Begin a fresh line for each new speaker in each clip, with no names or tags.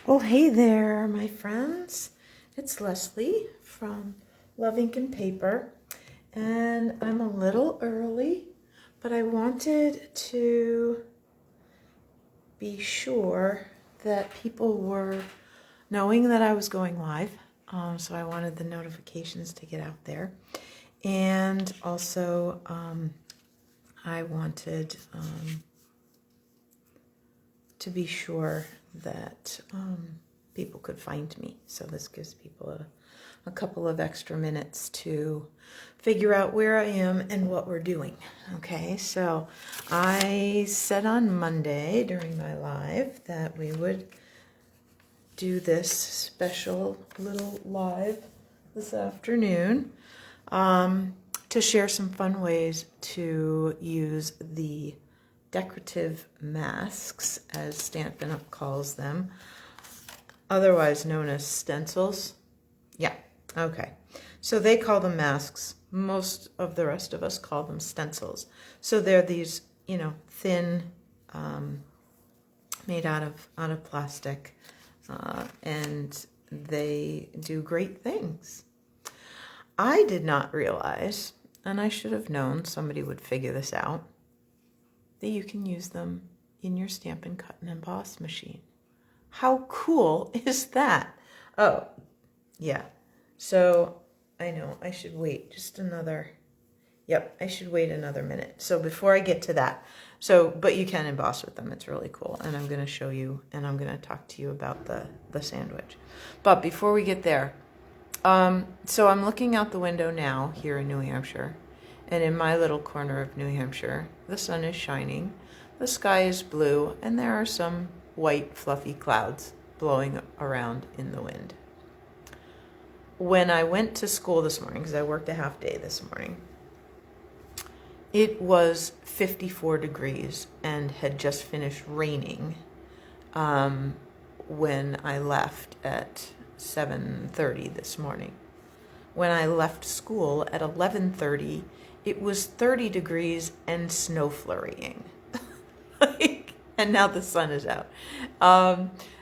Oh, hey there, my friends. It's Leslie from LuvINK&Paper, and I'm a little early, but I wanted to be sure that people were knowing that I was going live, so I wanted the notifications to get out there, and also I wanted to be sure that people could find me. So this gives people a couple of extra minutes to figure out where I am and what we're doing. Okay, so I said on Monday during my live that we would do this special little live this afternoon to share some fun ways to use the decorative masks, as Stampin Up calls them, otherwise known as stencils. Yeah, okay. So they call them masks. Most of the rest of us call them stencils. So they're these, thin, made out of plastic, and they do great things. I did not realize, and I should have known somebody would figure this out, that you can use them in your Stampin Cut Emboss machine. How cool is that? Oh, yeah. So I know I should wait just another, I should wait another minute. So before I get to that, but you can emboss with them. It's really cool. And I'm going to show you, and I'm going to talk to you about the sandwich. But before we get there, so I'm looking out the window now here in New Hampshire. And in my little corner of New Hampshire, the sun is shining, the sky is blue, and there are some white fluffy clouds blowing around in the wind. When I went to school this morning, because I worked a half day this morning, it was 54 degrees and had just finished raining when I left at 7:30 this morning. When I left school at 11:30, it was 30 degrees and snow flurrying. And now the sun is out.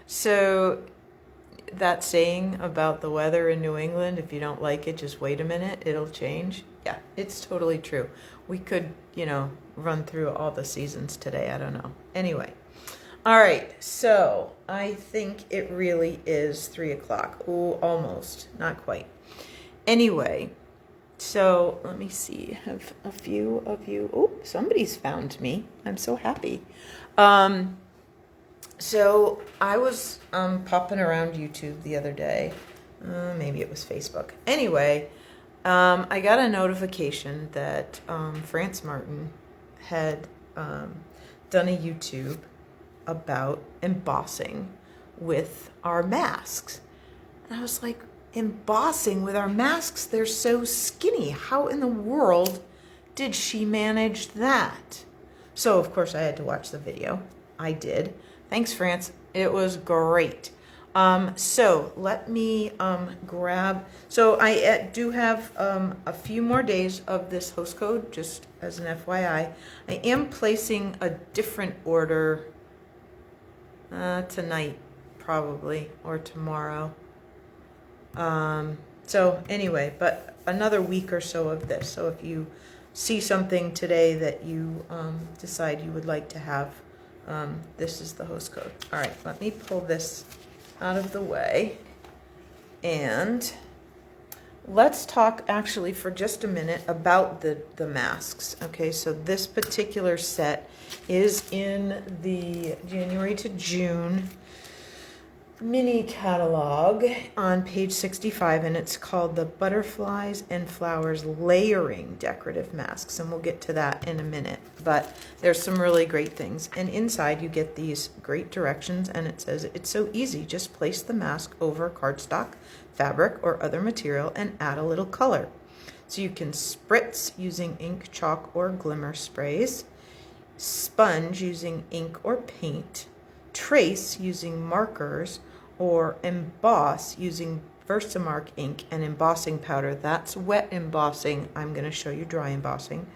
So that saying about the weather in New England, if you don't like it, just wait a minute, it'll change. Yeah, it's totally true. We could, run through all the seasons today. I don't know. Anyway. All right. So I think it really is 3 o'clock. Oh, almost. Not quite. Anyway. So let me see, have a few of you, somebody's found me. I'm so happy. So I was popping around YouTube the other day. Maybe it was Facebook. Anyway, I got a notification that France Martin had done a YouTube about embossing with our masks. And I was like, embossing with our masks? They're so skinny. How in the world did she manage that? So, of course, I had to watch the video. I did. Thanks, France. It was great. So let me grab. So I do have a few more days of this host code, just as an FYI. I am placing a different order tonight, probably, or tomorrow. So anyway, but another week or so of this. So if you see something today that you decide you would like to have, this is the host code. All right, let me pull this out of the way, and let's talk actually for just a minute about the masks. Okay, so this particular set is in the January to June mini catalog on page 65, and it's called the Butterflies and Flowers Layering Decorative Masks, and we'll get to that in a minute. But there's some really great things, and inside you get these great directions, and it says it's so easy, just place the mask over cardstock, fabric, or other material and add a little color. So you can spritz using ink, chalk, or glimmer sprays, sponge using ink or paint, trace using markers, or emboss using Versamark ink and embossing powder. That's wet embossing. I'm going to show you dry embossing.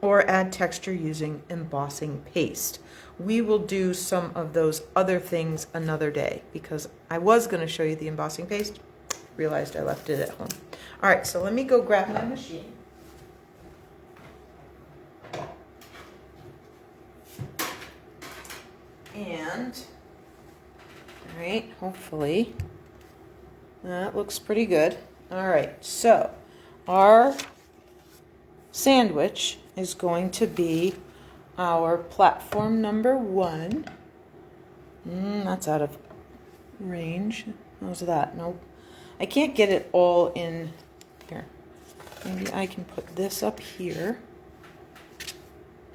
or add texture using embossing paste. We will do some of those other things another day because I was going to show you the embossing paste, realized I left it at home. All right, so let me go grab my machine. And, all right, hopefully that looks pretty good. All right, so our sandwich is going to be our platform number 1. That's out of range. How's that? Nope. I can't get it all in here. Maybe I can put this up here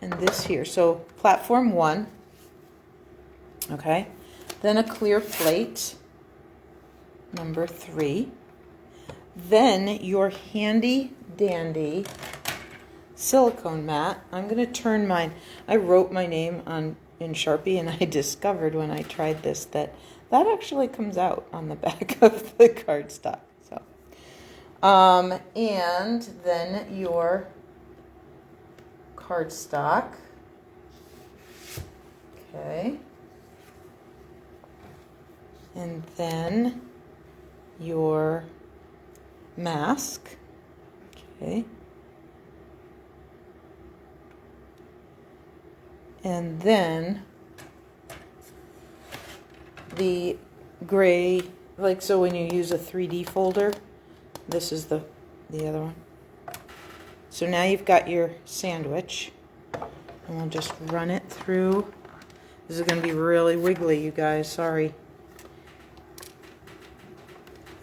and this here. So platform 1. Okay. Then a clear plate, number 3. Then your handy dandy silicone mat. I'm going to turn mine. I wrote my name in Sharpie, and I discovered when I tried this that actually comes out on the back of the cardstock. So, and then your cardstock. Okay. And then your mask. Okay. And then the gray, like so when you use a 3D folder, this is the other one. So now you've got your sandwich, and we'll just run it through. This is going to be really wiggly, you guys, sorry.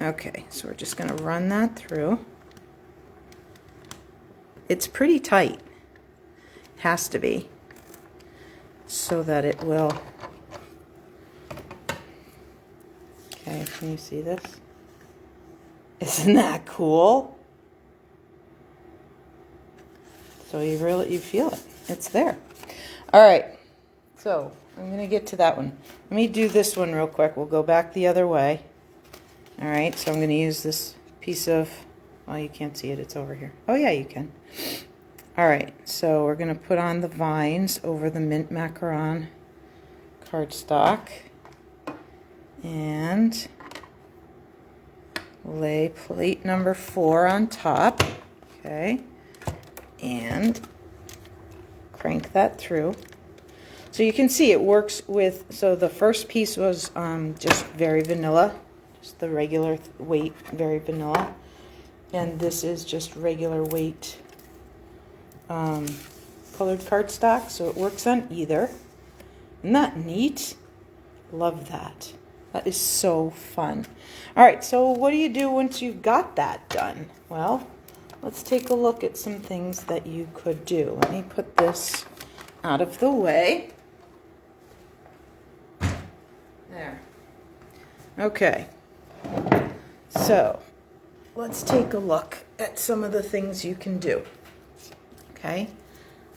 Okay, so we're just going to run that through. It's pretty tight, has to be, so that it will. Okay, can you see this? Isn't that cool? So you feel it. It's there. All right. So I'm going to get to that one. Let me do this one real quick. We'll go back the other way. All right. So I'm going to use this piece of, well, you can't see it. It's over here. Oh, yeah, you can. All right. So we're going to put on the vines over the mint macaron cardstock. And lay plate number 4 on top. Okay. And crank that through. So you can see it works with, so the first piece was just very vanilla, just the regular weight, very vanilla. And this is just regular weight colored cardstock, so it works on either. Isn't that neat? Love that. That is so fun. All right, so what do you do once you've got that done? Well, let's take a look at some things that you could do. Let me put this out of the way. There. Okay. So, let's take a look at some of the things you can do. Okay?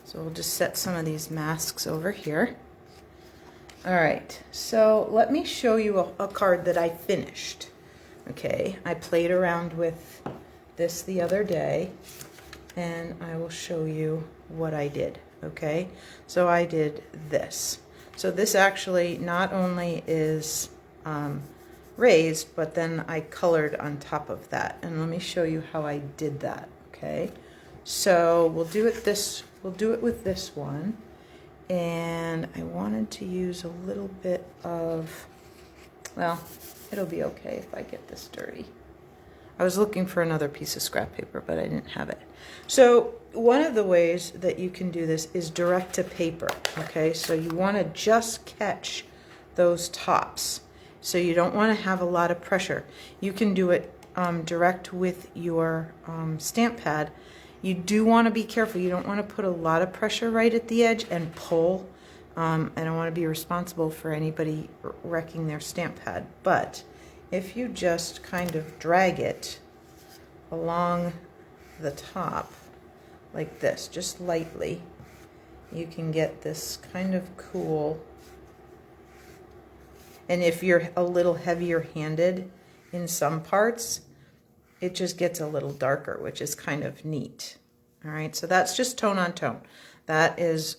So we'll just set some of these masks over here. All right, so let me show you a card that I finished. Okay, I played around with this the other day, and I will show you what I did. Okay, so I did this. So this actually not only is raised, but then I colored on top of that. And let me show you how I did that. Okay, so we'll do it with this one. And I wanted to use a little bit of, well, it'll be okay if I get this dirty. I was looking for another piece of scrap paper, but I didn't have it. So one of the ways that you can do this is direct to paper, okay? So you want to just catch those tops. So you don't want to have a lot of pressure. You can do it direct with your stamp pad. You do want to be careful. You don't want to put a lot of pressure right at the edge and pull. I don't want to be responsible for anybody wrecking their stamp pad. But if you just kind of drag it along the top like this, just lightly, you can get this kind of cool. And if you're a little heavier handed in some parts, it just gets a little darker, which is kind of neat. All right, so that's just tone on tone. That is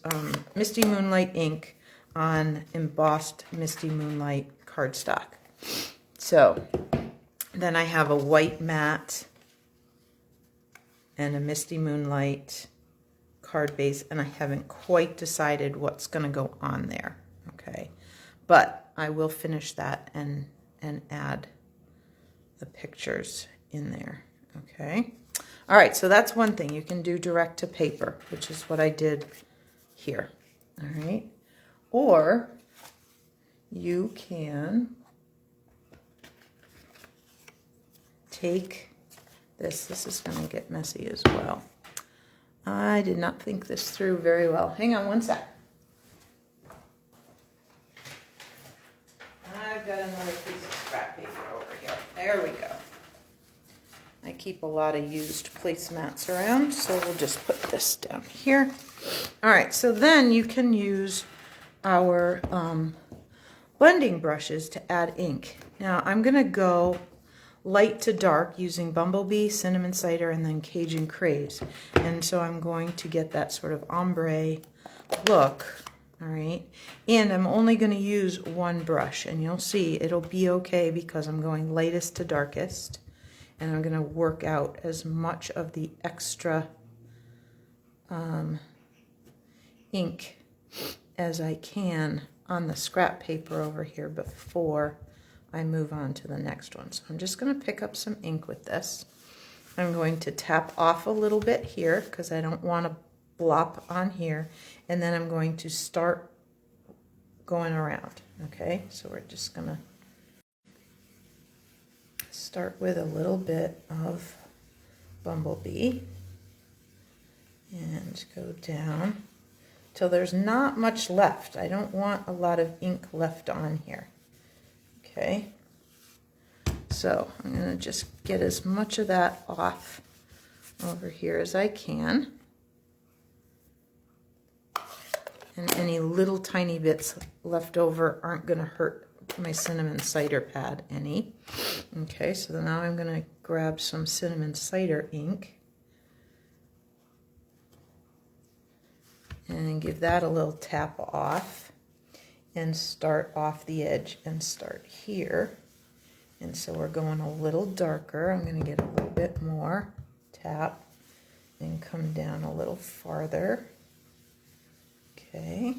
Misty Moonlight ink on embossed Misty Moonlight cardstock. So then I have a white matte and a Misty Moonlight card base, and I haven't quite decided what's going to go on there. Okay, but I will finish that and add the pictures in there. Okay. All right, so that's one thing. You can do direct to paper, which is what I did here. All right. Or you can take this. This is going to get messy as well. I did not think this through very well. Hang on one sec. I've got another piece of scrap paper over here. There we go. I keep a lot of used placemats around, so we'll just put this down here. All right, so then you can use our blending brushes to add ink. Now I'm going to go light to dark using Bumblebee, Cinnamon Cider, and then Cajun Craze. And so I'm going to get that sort of ombre look, all right? And I'm only going to use one brush, and you'll see it'll be okay because I'm going lightest to darkest. And I'm going to work out as much of the extra ink as I can on the scrap paper over here before I move on to the next one. So I'm just going to pick up some ink with this. I'm going to tap off a little bit here because I don't want to blop on here. And then I'm going to start going around. Okay, so we're just going to start with a little bit of Bumblebee and go down till there's not much left. I don't want a lot of ink left on here. Okay, so I'm going to just get as much of that off over here as I can. And any little tiny bits left over aren't going to hurt my cinnamon cider pad any. Okay, so now I'm going to grab some cinnamon cider ink and give that a little tap off and start off the edge and start here. And so we're going a little darker. I'm going to get a little bit more tap and come down a little farther. Okay.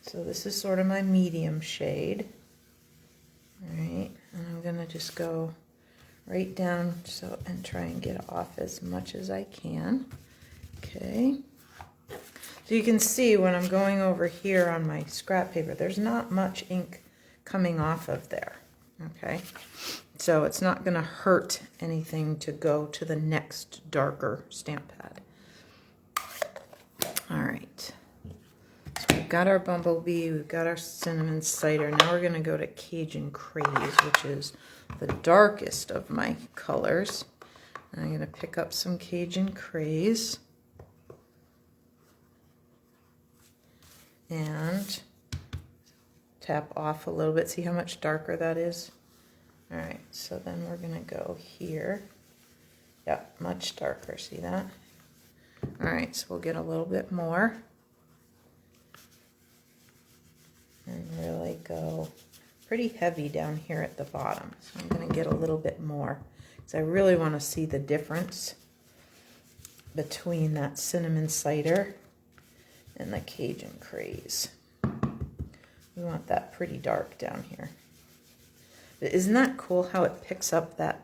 So this is sort of my medium shade. All right, and I'm going to just go right down and try and get off as much as I can. Okay. So you can see when I'm going over here on my scrap paper, there's not much ink coming off of there. Okay. So it's not going to hurt anything to go to the next darker stamp pad. All right. We've got our Bumblebee, we've got our Cinnamon Cider. Now we're going to go to Cajun Craze, which is the darkest of my colors. And I'm going to pick up some Cajun Craze and tap off a little bit. See how much darker that is? All right, so then we're going to go here. Yeah, much darker. See that? All right, so we'll get a little bit more. And really go pretty heavy down here at the bottom. So I'm going to get a little bit more because I really want to see the difference between that Cinnamon Cider and the Cajun Craze. We want that pretty dark down here. But isn't that cool how it picks up that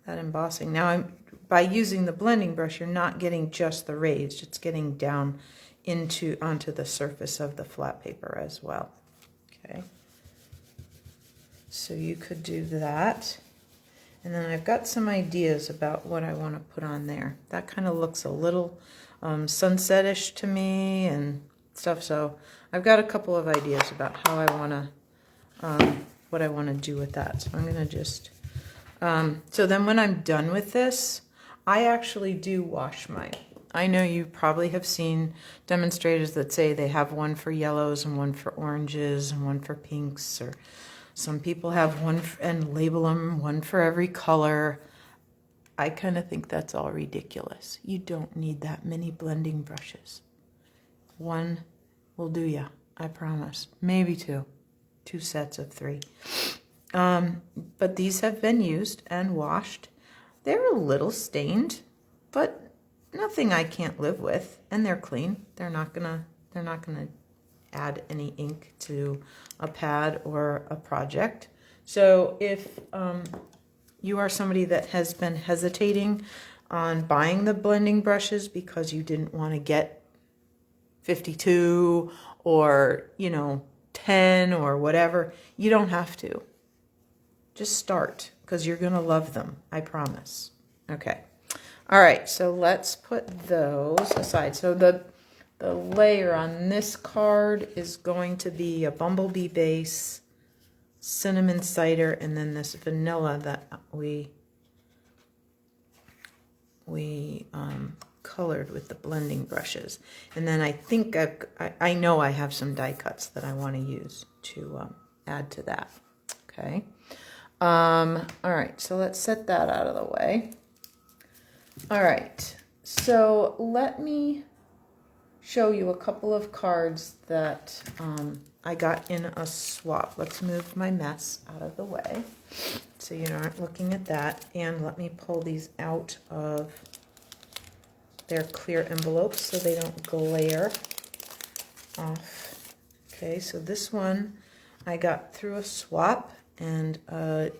embossing? Now, by using the blending brush, you're not getting just the raised. It's getting down onto the surface of the flat paper as well. Okay, so you could do that, and then I've got some ideas about what I want to put on there. That kind of looks a little sunsetish to me and stuff, so I've got a couple of ideas about how I want to what I want to do with that. So I'm going to just so then when I'm done with this, I actually do wash my I know you probably have seen demonstrators that say they have one for yellows and one for oranges and one for pinks, or some people have one and label them one for every color. I kind of think that's all ridiculous. You don't need that many blending brushes. One will do ya, I promise. Maybe two sets of 3. But these have been used and washed. They're a little stained, but nothing I can't live with, and they're clean. They're not gonna add any ink to a pad or a project. So if you are somebody that has been hesitating on buying the blending brushes because you didn't want to get 52 or 10 or whatever, you don't have to. Just start, because you're gonna love them, I promise. Okay. All right, so let's put those aside. So the layer on this card is going to be a bumblebee base, cinnamon cider, and then this vanilla that we colored with the blending brushes. And then I think I know I have some die cuts that I want to use to add to that. Okay. All right, so let's set that out of the way. All right, so let me show you a couple of cards that I got in a swap. Let's move my mess out of the way so you aren't looking at that. And let me pull these out of their clear envelopes so they don't glare off. Okay, so this one I got through a swap, and a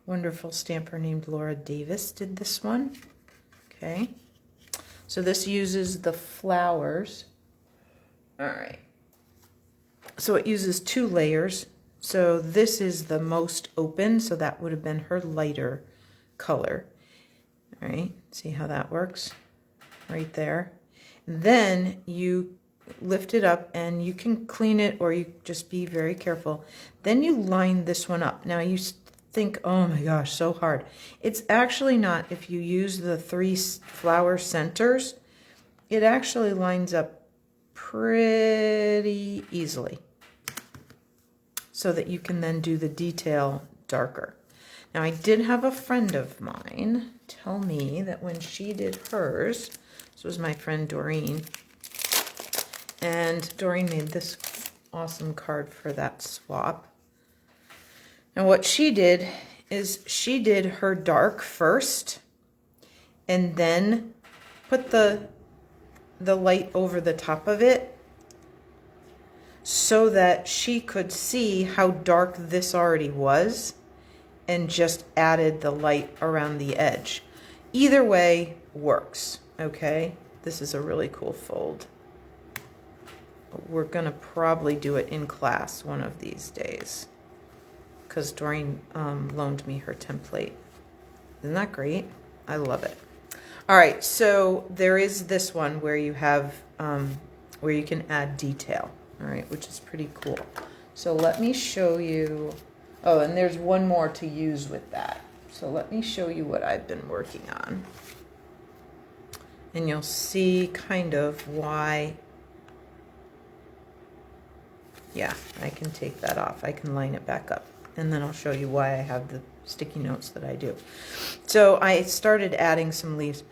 wonderful stamper named Laura Davis did this one. Okay, so this uses the flowers. All right, so it uses 2 layers. So this is the most open, so that would have been her lighter color. All right, see how that works right there. Then you lift it up, and you can clean it, or you just be very careful. Then you line this one up. Now you think, oh my gosh, so hard. It's actually not. If you use the 3 flower centers, it actually lines up pretty easily, so that you can then do the detail darker. Now, I did have a friend of mine tell me that when she did hers, this was my friend Doreen, and Doreen made this awesome card for that swap. And what she did is she did her dark first, and then put the light over the top of it, so that she could see how dark this already was, and just added the light around the edge. Either way works, okay? This is a really cool fold. We're gonna probably do it in class one of these days, because Doreen loaned me her template. Isn't that great? I love it. All right, so there is this one where you have, where you can add detail, all right, which is pretty cool. So let me show you, oh, and there's one more to use with that. So let me show you what I've been working on. And you'll see kind of why, yeah, I can take that off. I can line it back up. And then I'll show you why I have the sticky notes that I do. So I started adding some leaves.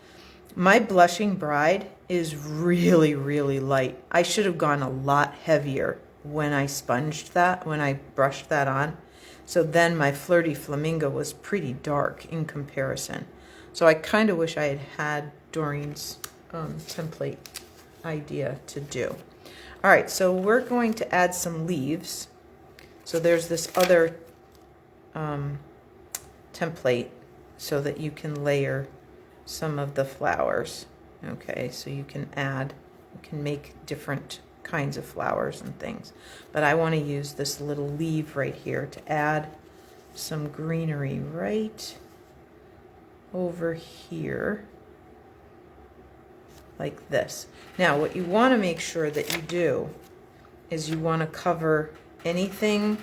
My Blushing Bride is really, really light. I should have gone a lot heavier when I sponged that, when I brushed that on. So then my Flirty Flamingo was pretty dark in comparison. So I kind of wish I had had Doreen's template idea to do. All right, so we're going to add some leaves. So there's this other template so that you can layer some of the flowers. Okay, so you can make different kinds of flowers and things. But I want to use this little leaf right here to add some greenery right over here, like this. Now, what you want to make sure that you do is you want to cover anything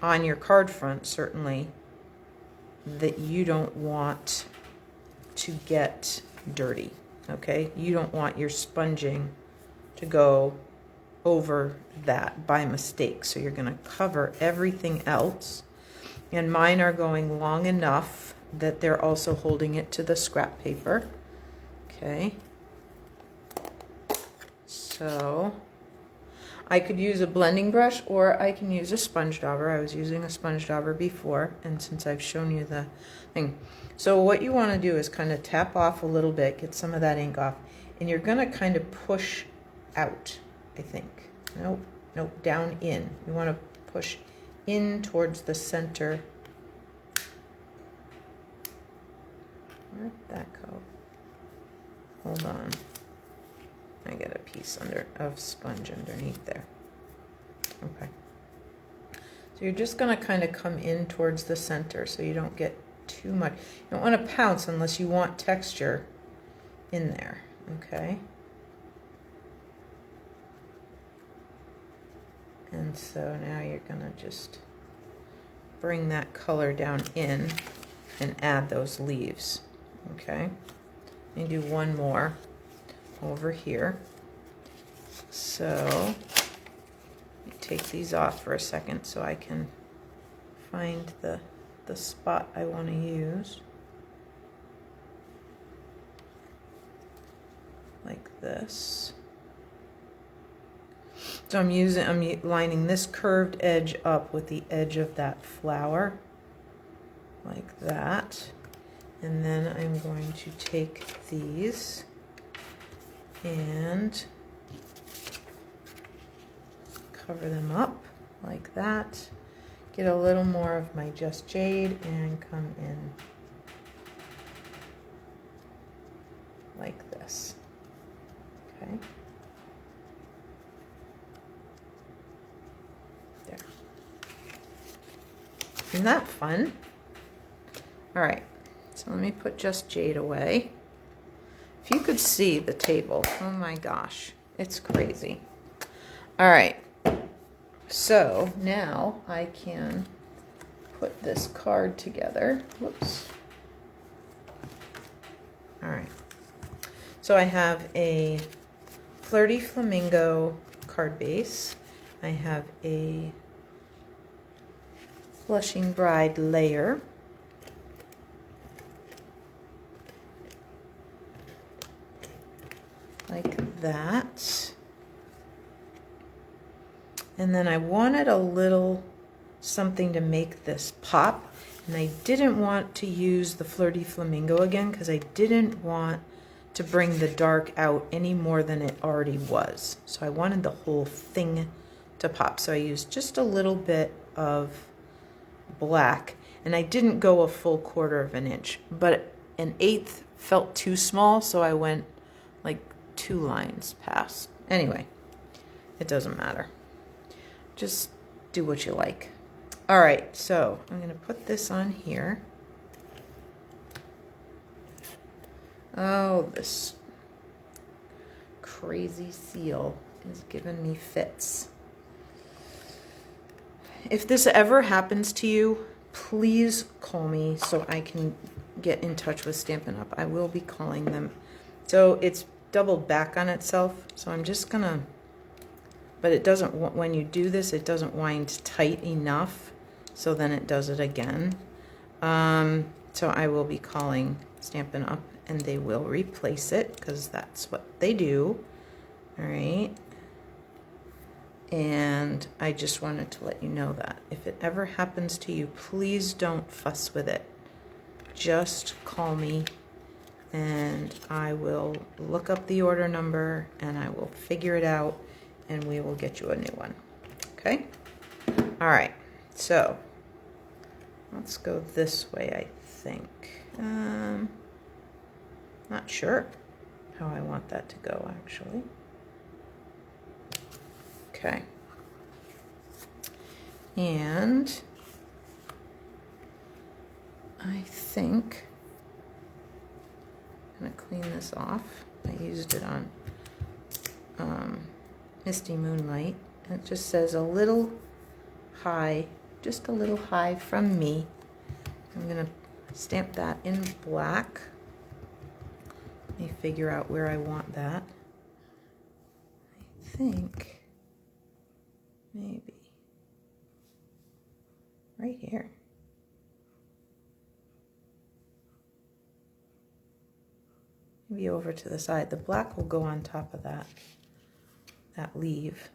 on your card front, certainly, that you don't want to get dirty. okay? You don't want your sponging to go over that by mistake. So you're going to cover everything else. And mine are going long enough that they're also holding it to the scrap paper. Okay. So I could use a blending brush or I can use a sponge dauber. I was using a sponge dauber before, and since I've shown you the thing. So what you want to do is kind of tap off a little bit, get some of that ink off, and you're going to kind of push out, I think. Nope, down in. You want to push in towards the center. Where'd that go? Hold on. I get a piece of sponge underneath there. Okay. So you're just going to kind of come in towards the center so you don't get too much. You don't want to pounce unless you want texture in there. Okay. And so now you're going to just bring that color down in and add those leaves. Okay. And do one more over here. So take these off for a second so I can find the spot I want to use. Like this. So I'm lining this curved edge up with the edge of that flower, like that. And then I'm going to take these and cover them up like that. Get a little more of my Just Jade and come in like this. Okay. There. Isn't that fun? All right. So let me put Just Jade away. If you could see the table, oh my gosh, it's crazy. All right, so now I can put this card together. Whoops. All right, so I have a Flirty Flamingo card base. I have a Blushing Bride layer. Like that. And then I wanted a little something to make this pop, and I didn't want to use the Flirty Flamingo again because I didn't want to bring the dark out any more than it already was. So I wanted the whole thing to pop. So I used just a little bit of black, and I didn't go a full 1/4 of an inch, but an 1/8 felt too small, so I went like 2 lines past. Anyway, it doesn't matter. Just do what you like. All right, so I'm going to put this on here. Oh, this crazy seal is giving me fits. If this ever happens to you, please call me so I can get in touch with Stampin' Up. I will be calling them. So it's doubled back on itself, so I'm just gonna, but it doesn't, when you do this, it doesn't wind tight enough, so then it does it again. So I will be calling Stampin' Up and they will replace it because that's what they do. All right. And I just wanted to let you know that if it ever happens to you, please don't fuss with it. Just call me and I will look up the order number and I will figure it out and we will get you a new one. Okay? All right. So let's go this way, I think. Not sure how I want that to go, actually. Okay. And I think I'm going to clean this off. I used it on Misty Moonlight. And it just says a little high, just a little high from me. I'm going to stamp that in black. Let me figure out where I want that. I think maybe right here. Maybe over to the side. The black will go on top of that leaf.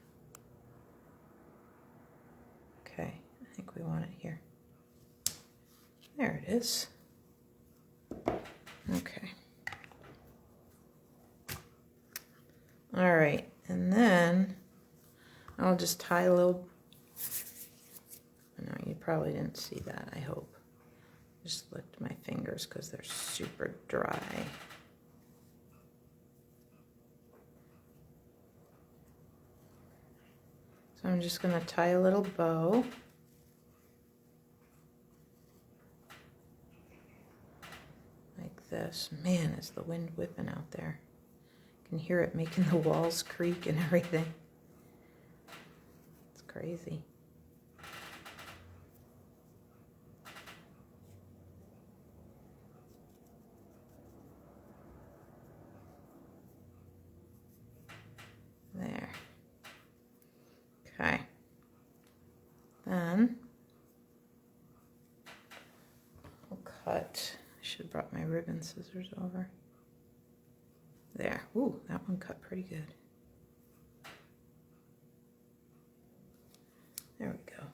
Okay, I think we want it here. There it is. Okay. All right, and then I'll just tie a little. No, you probably didn't see that, I hope. Just licked my fingers because they're super dry. So I'm just going to tie a little bow. Like this. Man, is the wind whipping out there. You can hear it making the walls creak and everything. It's crazy. There. Okay. Then I'll cut. I should have brought my ribbon scissors over. There. Ooh, that one cut pretty good. There we go.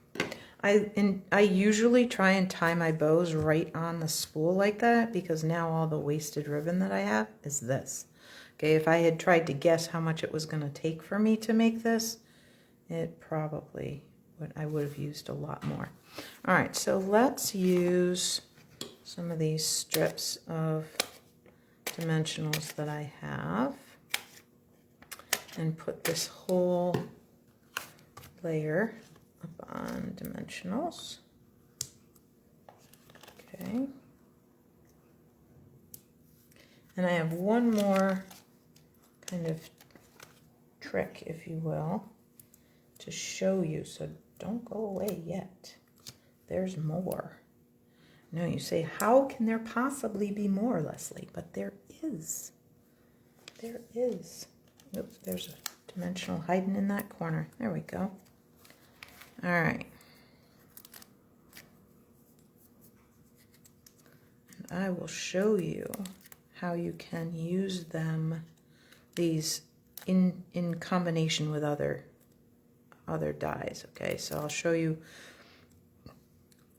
I usually try and tie my bows right on the spool like that because now all the wasted ribbon that I have is this. Okay, if I had tried to guess how much it was going to take for me to make this, it probably would, I would have used a lot more. All right, so let's use some of these strips of dimensionals that I have and put this whole layer up on dimensionals. Okay. And I have one more kind of trick, if you will, to show you, so don't go away yet. There's more. No, you say, how can there possibly be more, Leslie? But there is. There is. Oop, there's a dimensional hiding in that corner. There we go. All right. And I will show you how you can use them, these in combination with other dies. Okay, so I'll show you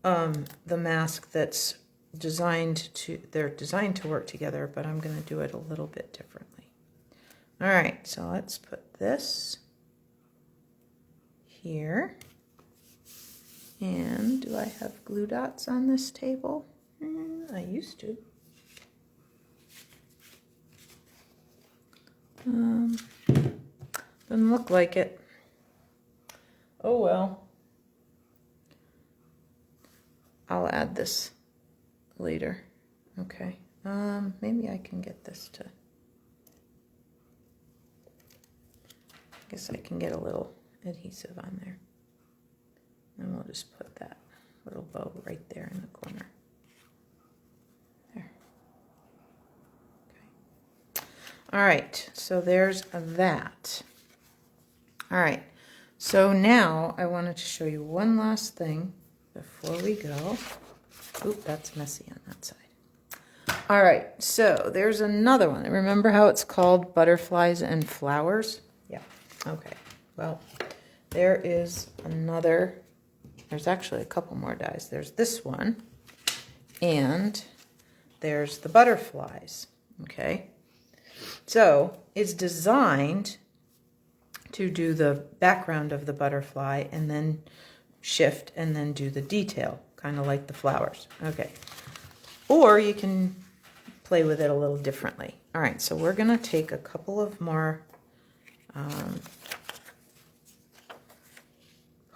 the mask that's they're designed to work together, but I'm going to do it a little bit differently. All right, so let's put this here. And do I have glue dots on this table? I used to. Doesn't look like it. Oh well. I'll add this later. Okay. Maybe I can get this to. I guess I can get a little adhesive on there. And we'll just put that little bow right there in the corner. There. Okay. All right, so there's that. All right, so now I wanted to show you one last thing before we go. Oop, that's messy on that side. All right, so there's another one. Remember how it's called Butterflies and Flowers? Yeah, okay. Well, there is another. There's actually a couple more dies. There's this one, and there's the butterflies, okay? So it's designed to do the background of the butterfly and then shift and then do the detail, kind of like the flowers, okay? Or you can play with it a little differently. All right, so we're gonna take a couple of more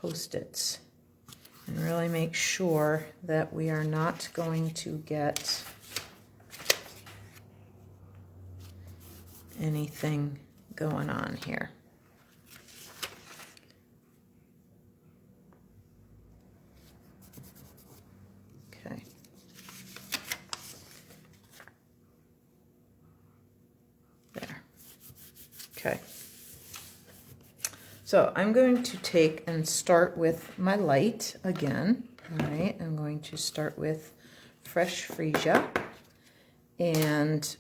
Post-its and really make sure that we are not going to get anything going on here. Okay. Okay. So I'm going to take and start with my light again. All right, I'm going to start with Fresh Freesia and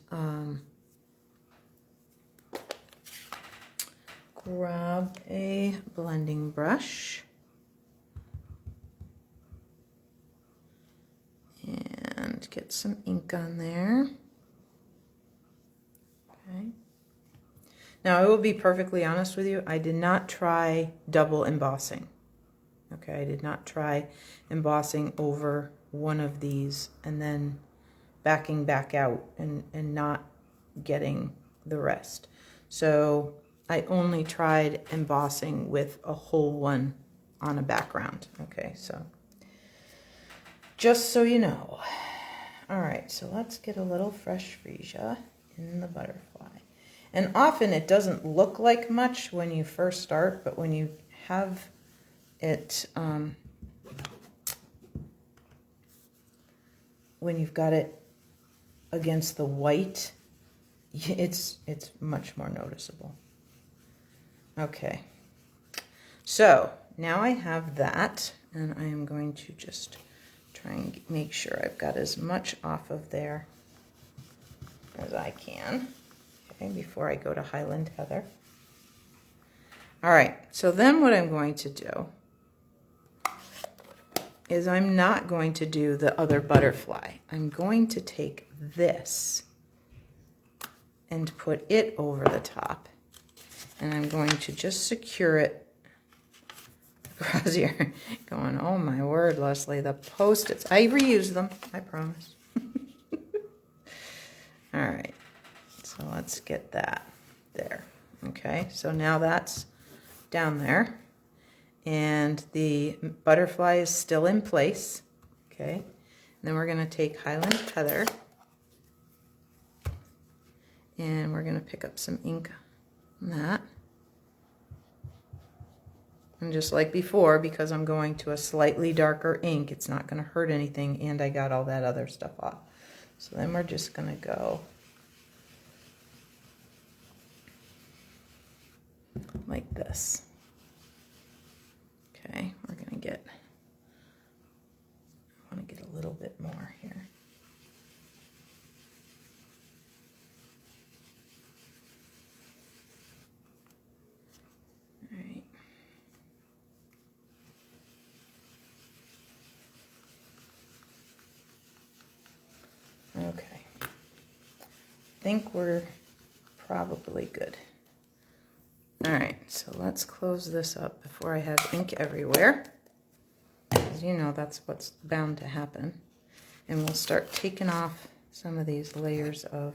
grab a blending brush and get some ink on there. Okay. Now I will be perfectly honest with you, I did not try double embossing. Okay, I did not try embossing over one of these and then backing back out and not getting the rest. So I only tried embossing with a whole one on a background. Okay, so just so you know. All right, so let's get a little Fresh Freesia in the butterfly. And often it doesn't look like much when you first start, but when you have it, when you've got it against the white, it's much more noticeable. Okay, so now I have that, and I am going to just try and make sure I've got as much off of there as I can, okay, before I go to Highland Heather. All right, so then what I'm going to do is I'm not going to do the other butterfly. I'm going to take this and put it over the top. And I'm going to just secure it across here. Going, oh my word, Leslie, the Post-its. I reuse them, I promise. All right, so let's get that there. Okay, so now that's down there. And the butterfly is still in place. Okay, and then we're going to take Highland Heather. And we're going to pick up some ink on that. And just like before, because I'm going to a slightly darker ink, it's not going to hurt anything, and I got all that other stuff off. So then we're just going to go like this. Okay, we're going to get, I want to get a little bit more here. All right. Okay, I think we're probably good. All right, so let's close this up before I have ink everywhere, because you know that's what's bound to happen. And we'll start taking off some of these layers of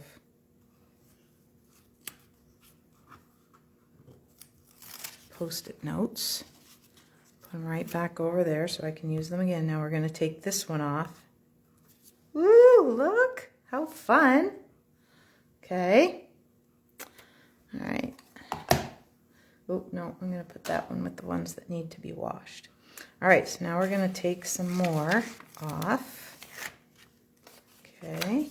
Post-it notes. Put them right back over there so I can use them again. Now we're going to take this one off. Woo, look, how fun. Okay. All right. Oh, no, I'm going to put that one with the ones that need to be washed. All right, so now we're going to take some more off. Okay.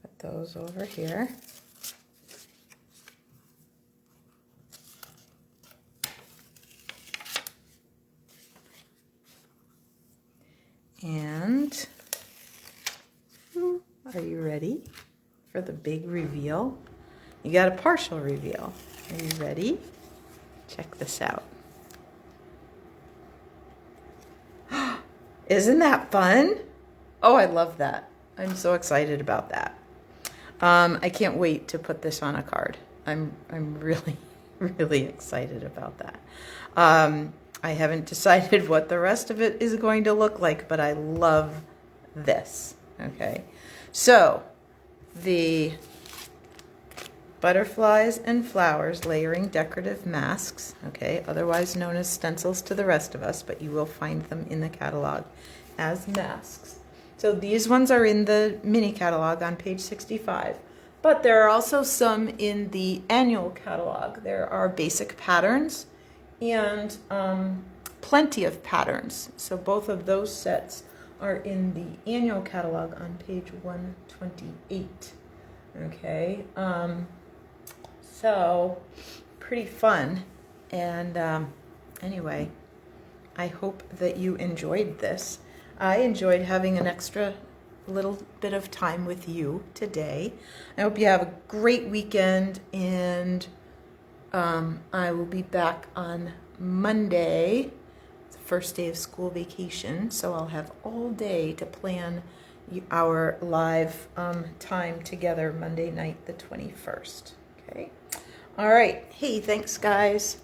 Put those over here. And are you ready for the big reveal? You got a partial reveal. Are you ready? Check this out. Isn't that fun? Oh, I love that. I'm so excited about that. I can't wait to put this on a card. I'm really, really excited about that. I haven't decided what the rest of it is going to look like, but I love this. Okay, so the butterflies and flowers layering decorative masks, okay, otherwise known as stencils to the rest of us, but you will find them in the catalog as masks. So these ones are in the mini catalog on page 65, but there are also some in the annual catalog. There are basic patterns and plenty of patterns. So both of those sets are in the annual catalog on page 128. Okay, so pretty fun. And anyway, I hope that you enjoyed this. I enjoyed having an extra little bit of time with you today. I hope you have a great weekend, and I will be back on Monday, the first day of school vacation, so I'll have all day to plan our live time together Monday night, the 21st. Okay. All right. Hey, thanks, guys.